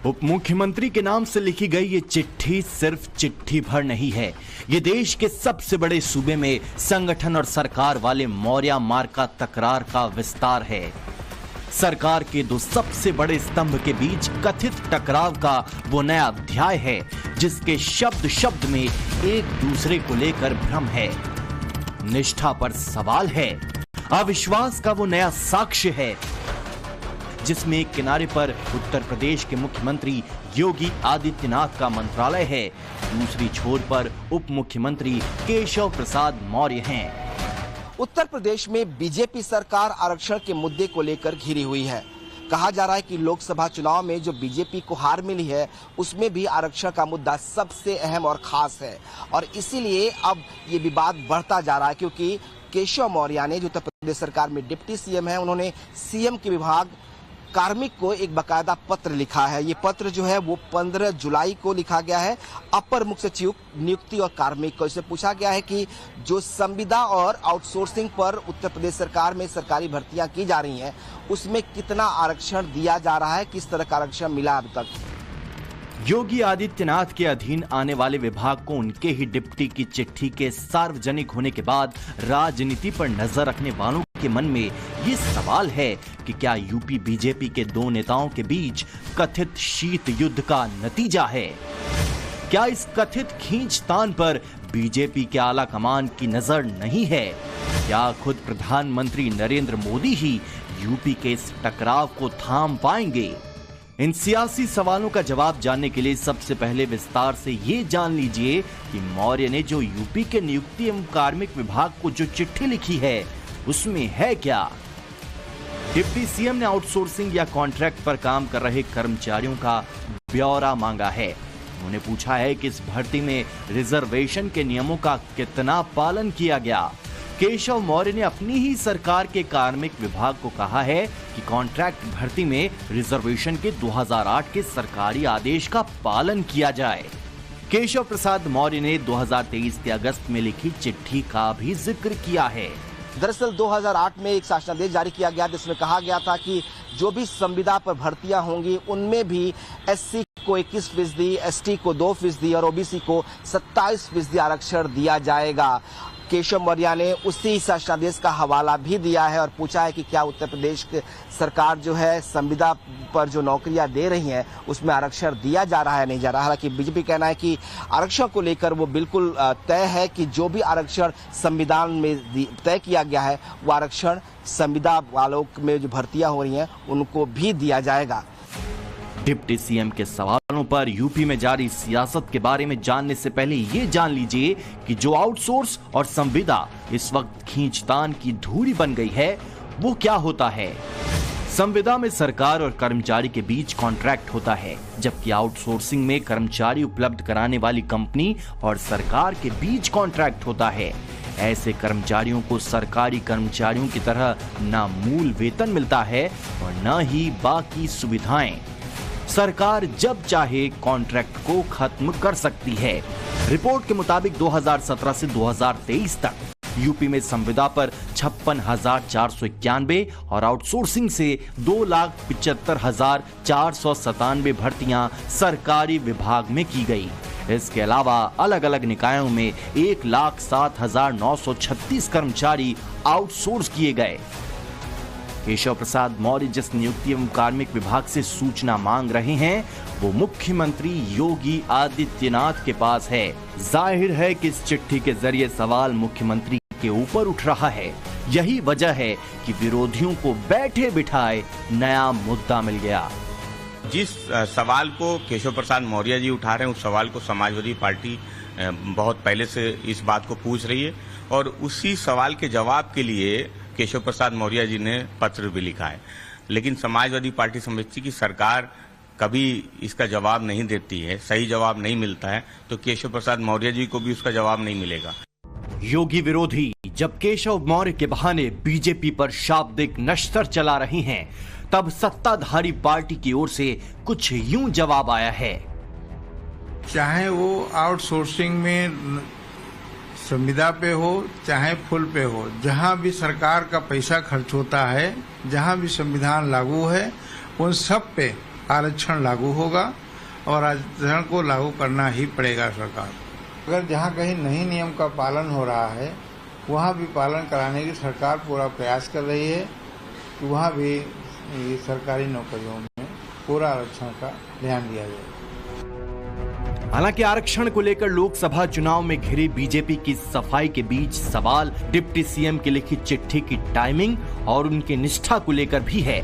उप मुख्यमंत्री के नाम से लिखी गई ये चिट्ठी सिर्फ चिट्ठी भर नहीं है। ये देश के सबसे बड़े सूबे में संगठन और सरकार वाले मौर्य मार्का तकरार का विस्तार है। सरकार के दो सबसे बड़े स्तंभ के बीच कथित टकराव का वो नया अध्याय है, जिसके शब्द शब्द में एक दूसरे को लेकर भ्रम है, निष्ठा पर सवाल है, अविश्वास का वो नया साक्ष्य है, जिसमें एक किनारे पर उत्तर प्रदेश के मुख्यमंत्री योगी आदित्यनाथ का मंत्रालय है, दूसरी छोर पर उप मुख्यमंत्री केशव प्रसाद मौर्य हैं। उत्तर प्रदेश में बीजेपी सरकार आरक्षण के मुद्दे को लेकर घिरी हुई है। कहा जा रहा है कि लोकसभा चुनाव में जो बीजेपी को हार मिली है, उसमें भी आरक्षण का मुद्दा सबसे अहम और खास है, और इसीलिए अब ये विवाद बढ़ता जा रहा है, क्योंकि केशव मौर्य ने, जो उत्तर प्रदेश सरकार में डिप्टी सीएम है, उन्होंने सीएम के विभाग कार्मिक को एक बकायदा पत्र लिखा है। ये पत्र जो है वो 15 जुलाई को लिखा गया है अपर मुख्य सचिव नियुक्ति और कार्मिक को। इससे पूछा गया है कि जो संविदा और आउटसोर्सिंग पर उत्तर प्रदेश सरकार में सरकारी भर्तियां की जा रही हैं, उसमें कितना आरक्षण दिया जा रहा है, किस तरह का आरक्षण मिला अब तक। योगी आदित्यनाथ के अधीन आने वाले विभाग को उनके ही डिप्टी की चिट्ठी के सार्वजनिक होने के बाद राजनीति पर नजर रखने वालों के मन में ये सवाल है कि क्या यूपी बीजेपी के दो नेताओं के बीच कथित शीत युद्ध का नतीजा है? क्या इस कथित खींचतान पर बीजेपी के आला कमान की नजर नहीं है? क्या खुद प्रधानमंत्री नरेंद्र मोदी ही यूपी के इस टकराव को थाम पाएंगे? इन सियासी सवालों का जवाब जानने के लिए सबसे पहले विस्तार से ये जान लीजिए कि मौर्य ने जो यूपी के नियुक्ति एवं कार्मिक विभाग को जो चिट्ठी लिखी है, उसमें है क्या। डिप्टी सीएम ने आउटसोर्सिंग या कॉन्ट्रैक्ट पर काम कर रहे कर्मचारियों का ब्यौरा मांगा है। उन्होंने पूछा है कि इस भर्ती में रिजर्वेशन के नियमों का कितना पालन किया गया। केशव मौर्य ने अपनी ही सरकार के कार्मिक विभाग को कहा है कि कॉन्ट्रैक्ट भर्ती में रिजर्वेशन के 2008 के सरकारी आदेश का पालन किया जाए। केशव प्रसाद मौर्य ने 2023 के अगस्त में लिखी चिट्ठी का भी जिक्र किया है। दरअसल 2008 में एक शासनादेश जारी किया गया, जिसमें कहा गया था कि जो भी संविदा पर भर्तियां होंगी, उनमें भी एससी को 21%, एसटी को 2% और ओबीसी को 27% आरक्षण दिया जाएगा। केशव मौर्य ने उसी शासनादेश का हवाला भी दिया है और पूछा है कि क्या उत्तर प्रदेश की सरकार जो है संविदा पर जो नौकरियां दे रही हैं, उसमें आरक्षण दिया जा रहा है, नहीं जा रहा। हालांकि बीजेपी कहना है कि आरक्षण को लेकर वो बिल्कुल तय है कि जो भी आरक्षण संविधान में तय किया गया है, वो आरक्षण संविदा वालों में जो भर्तियां हो रही हैं, उनको भी दिया जाएगा। डिप्टी सीएम के सवालों पर यूपी में जारी सियासत के बारे में जानने से पहले ये जान लीजिए कि जो आउटसोर्स और संविदा इस वक्त खींचतान की धुरी बन गई है, वो क्या होता है। संविदा में सरकार और कर्मचारी के बीच कॉन्ट्रैक्ट होता है, जबकि आउटसोर्सिंग में कर्मचारी उपलब्ध कराने वाली कंपनी और सरकार के बीच कॉन्ट्रैक्ट होता है। ऐसे कर्मचारियों को सरकारी कर्मचारियों की तरह न मूल वेतन मिलता है और न ही बाकी सुविधाएं। सरकार जब चाहे कॉन्ट्रैक्ट को खत्म कर सकती है। रिपोर्ट के मुताबिक 2017 से 2023 तक यूपी में संविदा पर 56,491 और आउटसोर्सिंग से 2,75,497 भर्तियां सरकारी विभाग में की गई। इसके अलावा अलग अलग निकायों में 1,07,936 कर्मचारी आउटसोर्स किए गए। केशव प्रसाद मौर्य जिस नियुक्ति एवं कार्मिक विभाग से सूचना मांग रहे हैं, वो मुख्यमंत्री योगी आदित्यनाथ के पास है। जाहिर है कि इस चिट्ठी के जरिए सवाल मुख्यमंत्री के ऊपर उठ रहा है। यही वजह है कि विरोधियों को बैठे बिठाए नया मुद्दा मिल गया। जिस सवाल को केशव प्रसाद मौर्य जी उठा रहे हैं, उस सवाल को समाजवादी पार्टी बहुत पहले से इस बात को पूछ रही है, और उसी सवाल के जवाब के लिए केशव प्रसाद मौर्य जी ने पत्र भी लिखा है। लेकिन समाजवादी पार्टी समझती कि सरकार कभी इसका जवाब नहीं देती है, सही जवाब नहीं मिलता है, तो केशव प्रसाद मौर्य जी को भी उसका जवाब नहीं मिलेगा। योगी विरोधी जब केशव मौर्य के बहाने बीजेपी पर शाब्दिक नश्तर चला रही हैं, तब सत्ताधारी पार्टी की ओर से कुछ यूं जवाब आया है। चाहे वो आउटसोर्सिंग में संविदा पे हो, चाहे फुल पे हो, जहां भी सरकार का पैसा खर्च होता है, जहां भी संविधान लागू है, उन सब पे आरक्षण लागू होगा और आरक्षण को लागू करना ही पड़ेगा सरकार। अगर जहाँ कहीं नहीं नियम का पालन हो रहा है वहाँ भी पालन कराने की सरकार पूरा प्रयास कर रही है कि वहाँ भी ये सरकारी नौकरियों में पूरा आरक्षण का ध्यान दिया जाए। हालांकि आरक्षण को लेकर लोकसभा चुनाव में घिरी बीजेपी की सफाई के बीच सवाल डिप्टी सीएम की लिखित चिट्ठी की टाइमिंग और उनकी निष्ठा को लेकर भी है।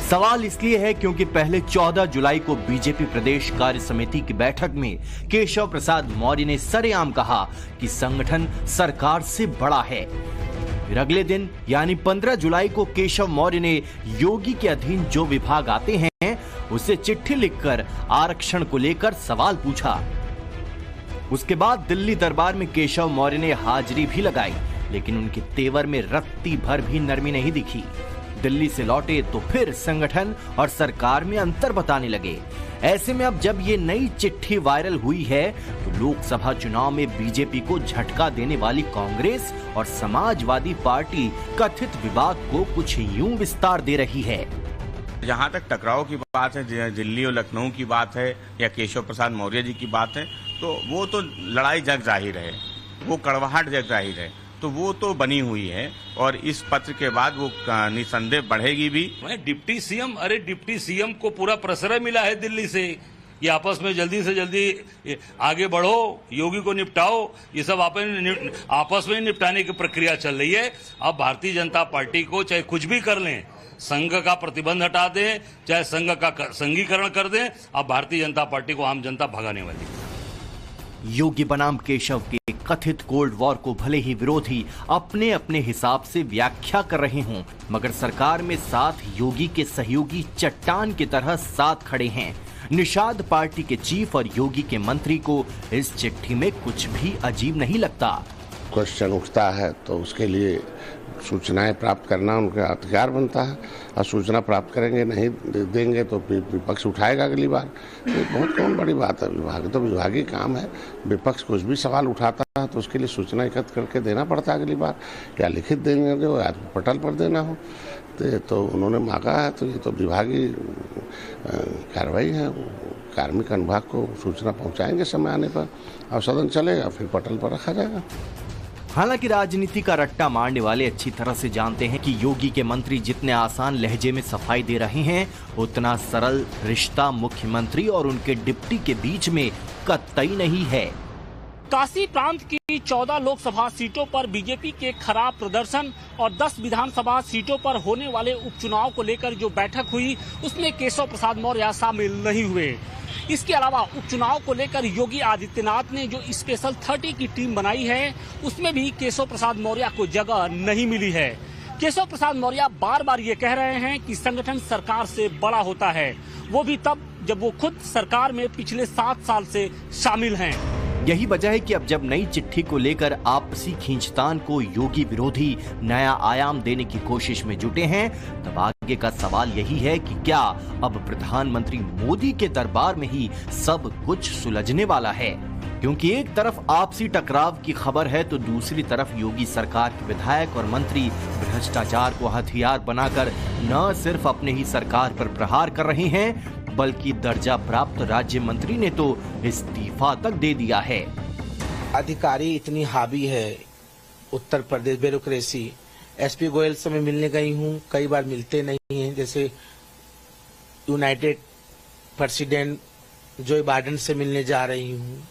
सवाल इसलिए है क्योंकि पहले 14 जुलाई को बीजेपी प्रदेश कार्य समिति की बैठक में केशव प्रसाद मौर्य ने सरेआम कहा कि संगठन सरकार से बड़ा है। फिर अगले दिन यानी 15 जुलाई को केशव मौर्य ने योगी के अधीन जो विभाग आते हैं उसे चिट्ठी लिखकर आरक्षण को लेकर सवाल पूछा। उसके बाद दिल्ली दरबार में केशव मौर्य ने हाजिरी भी लगाई, लेकिन उनके तेवर में रत्ती भर भी नरमी नहीं दिखी। दिल्ली से लौटे तो फिर संगठन और सरकार में अंतर बताने लगे। ऐसे में अब जब ये नई चिट्ठी वायरल हुई है तो लोकसभा चुनाव में बीजेपी को झटका देने वाली कांग्रेस और समाजवादी पार्टी कथित विवाद को कुछ यूं विस्तार दे रही है। जहां तक टकराव की बात है, दिल्ली और लखनऊ की बात है या केशव प्रसाद मौर्य जी की बात है, तो वो तो लड़ाई जग जाहिर है, वो कड़वाहट जग जाहिर है, तो वो तो बनी हुई है और इस पत्र के बाद वो निसंदेह बढ़ेगी भी। डिप्टी सीएम को पूरा प्रश्रय मिला है दिल्ली से, ये आपस में जल्दी से जल्दी आगे बढ़ो, योगी को निपटाओ, ये सब आपस में निपटाने की प्रक्रिया चल रही है। अब भारतीय जनता पार्टी को चाहे कुछ भी कर लें, संघ का प्रतिबंध हटा दें, चाहे संघ का संघीकरण कर दें, अब भारतीय जनता पार्टी को आम जनता भगाने वाली है। योगी बनाम केशव के कथित कोल्ड वॉर को भले ही विरोधी अपने अपने हिसाब से व्याख्या कर रहे हों, मगर सरकार में साथ योगी के सहयोगी चट्टान की तरह साथ खड़े हैं। निषाद पार्टी के चीफ और योगी के मंत्री को इस चिट्ठी में कुछ भी अजीब नहीं लगता। क्वेश्चन उठता है तो उसके लिए सूचनाएं प्राप्त करना उनका अधिकार बनता है, और सूचना प्राप्त करेंगे नहीं देंगे तो विपक्ष उठाएगा अगली बार। ये बहुत कौन बड़ी बात है, विभाग तो विभागीय काम है। विपक्ष कुछ भी सवाल उठाता है तो उसके लिए सूचना एकत्र करके देना पड़ता है अगली बार, या लिखित देने दो या पटल पर देना हो। तो उन्होंने मांगा है तो ये तो विभागीय कार्रवाई है। कार्मिक अनुभाग को सूचना पहुँचाएंगे समय आने पर और सदन चलेगा, फिर पटल पर रखा जाएगा। हालांकि राजनीति का रट्टा मारने वाले अच्छी तरह से जानते हैं कि योगी के मंत्री जितने आसान लहजे में सफाई दे रहे हैं, उतना सरल रिश्ता मुख्यमंत्री और उनके डिप्टी के बीच में कतई नहीं है। काशी प्रांत की 14 लोकसभा सीटों पर बीजेपी के खराब प्रदर्शन और 10 विधानसभा सीटों पर होने वाले उपचुनाव को लेकर जो बैठक हुई उसमें केशव प्रसाद मौर्य शामिल नहीं हुए। इसके अलावा उपचुनाव को लेकर योगी आदित्यनाथ ने जो स्पेशल 30 की टीम बनाई है उसमें भी केशव प्रसाद मौर्य को जगह नहीं मिली है। केशव प्रसाद मौर्य बार बार ये कह रहे हैं कि संगठन सरकार से बड़ा होता है, वो भी तब जब वो खुद सरकार में पिछले 7 साल से शामिल हैं। यही वजह है कि अब जब नई चिट्ठी को लेकर आपसी खींचतान को योगी विरोधी नया आयाम देने की कोशिश में जुटे हैं, तब आगे का सवाल यही है कि क्या अब प्रधानमंत्री मोदी के दरबार में ही सब कुछ सुलझने वाला है? क्योंकि एक तरफ आपसी टकराव की खबर है तो दूसरी तरफ योगी सरकार के विधायक और मंत्री भ्रष्टाचार को हथियार बनाकर न सिर्फ अपने ही सरकार पर प्रहार कर रहे हैं, बल्कि दर्जा प्राप्त राज्य मंत्री ने तो इस्तीफा तक दे दिया है। अधिकारी इतनी हावी है उत्तर प्रदेश, ब्यूरोक्रेसी। एसपी गोयल से मैं मिलने गई हूँ, कई बार मिलते नहीं हैं। जैसे यूनाइटेड प्रेसिडेंट जो बाइडेन से मिलने जा रही हूँ,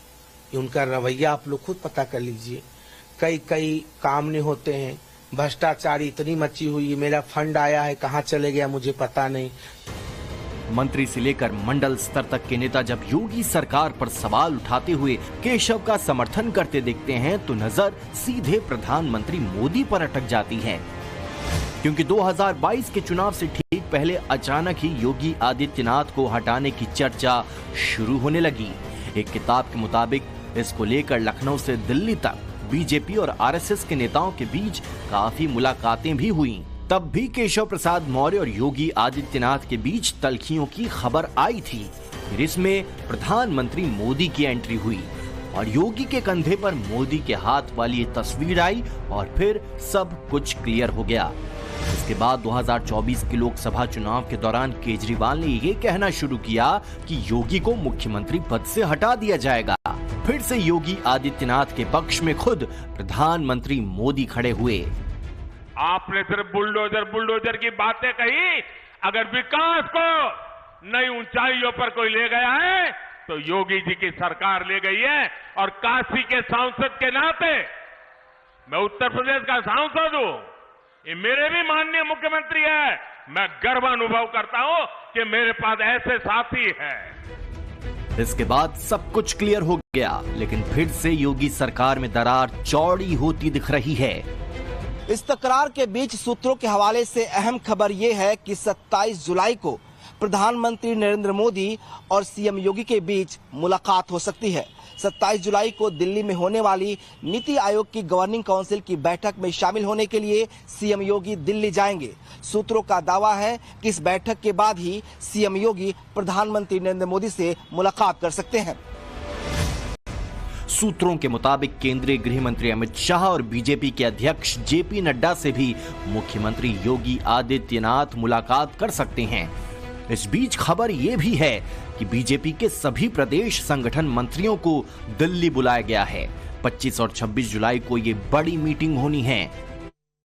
उनका रवैया आप लोग खुद पता कर लीजिए। कई काम नहीं होते हैं, भ्रष्टाचार इतनी मची हुई है। मेरा फंड आया है, कहाँ चले गया मुझे पता नहीं। मंत्री से लेकर मंडल स्तर तक के नेता जब योगी सरकार पर सवाल उठाते हुए केशव का समर्थन करते दिखते हैं तो नजर सीधे प्रधानमंत्री मोदी पर अटक जाती है, क्योंकि 2022 के चुनाव से ठीक पहले अचानक ही योगी आदित्यनाथ को हटाने की चर्चा शुरू होने लगी। एक किताब के मुताबिक इसको लेकर लखनऊ से दिल्ली तक बीजेपी और आरएसएस के नेताओं के बीच काफी मुलाकातें भी हुई। तब भी केशव प्रसाद मौर्य और योगी आदित्यनाथ के बीच तल्खियों की खबर आई थी। फिर इसमें प्रधानमंत्री मोदी की एंट्री हुई और योगी के कंधे पर मोदी के हाथ वाली तस्वीर आई और फिर सब कुछ क्लियर हो गया। इसके बाद 2024 के लोकसभा चुनाव के दौरान केजरीवाल ने ये कहना शुरू किया कि योगी को मुख्यमंत्री पद से हटा दिया जाएगा। फिर से योगी आदित्यनाथ के पक्ष में खुद प्रधानमंत्री मोदी खड़े हुए। आपने सिर्फ बुलडोजर की बातें कही, अगर विकास को नई ऊंचाइयों पर कोई ले गया है तो योगी जी की सरकार ले गई है। और काशी के सांसद के नाते मैं उत्तर प्रदेश का सांसद हूं, ये मेरे भी माननीय मुख्यमंत्री है। मैं गर्व अनुभव करता हूं कि मेरे पास ऐसे साथी हैं। इसके बाद सब कुछ क्लियर हो गया, लेकिन फिर से योगी सरकार में दरार चौड़ी होती दिख रही है। इस तकरार के बीच सूत्रों के हवाले से अहम खबर ये है कि 27 जुलाई को प्रधानमंत्री नरेंद्र मोदी और सीएम योगी के बीच मुलाकात हो सकती है। 27 जुलाई को दिल्ली में होने वाली नीति आयोग की गवर्निंग काउंसिल की बैठक में शामिल होने के लिए सीएम योगी दिल्ली जाएंगे। सूत्रों का दावा है कि इस बैठक के बाद ही सीएम योगी प्रधानमंत्री नरेंद्र मोदी से मुलाकात कर सकते हैं। सूत्रों के मुताबिक केंद्रीय गृह मंत्री अमित शाह और बीजेपी के अध्यक्ष जेपी नड्डा से भी मुख्यमंत्री योगी आदित्यनाथ मुलाकात कर सकते हैं। इस बीच खबर यह भी है कि बीजेपी के सभी प्रदेश संगठन मंत्रियों को दिल्ली बुलाया गया है। 25 और 26 जुलाई को ये बड़ी मीटिंग होनी है।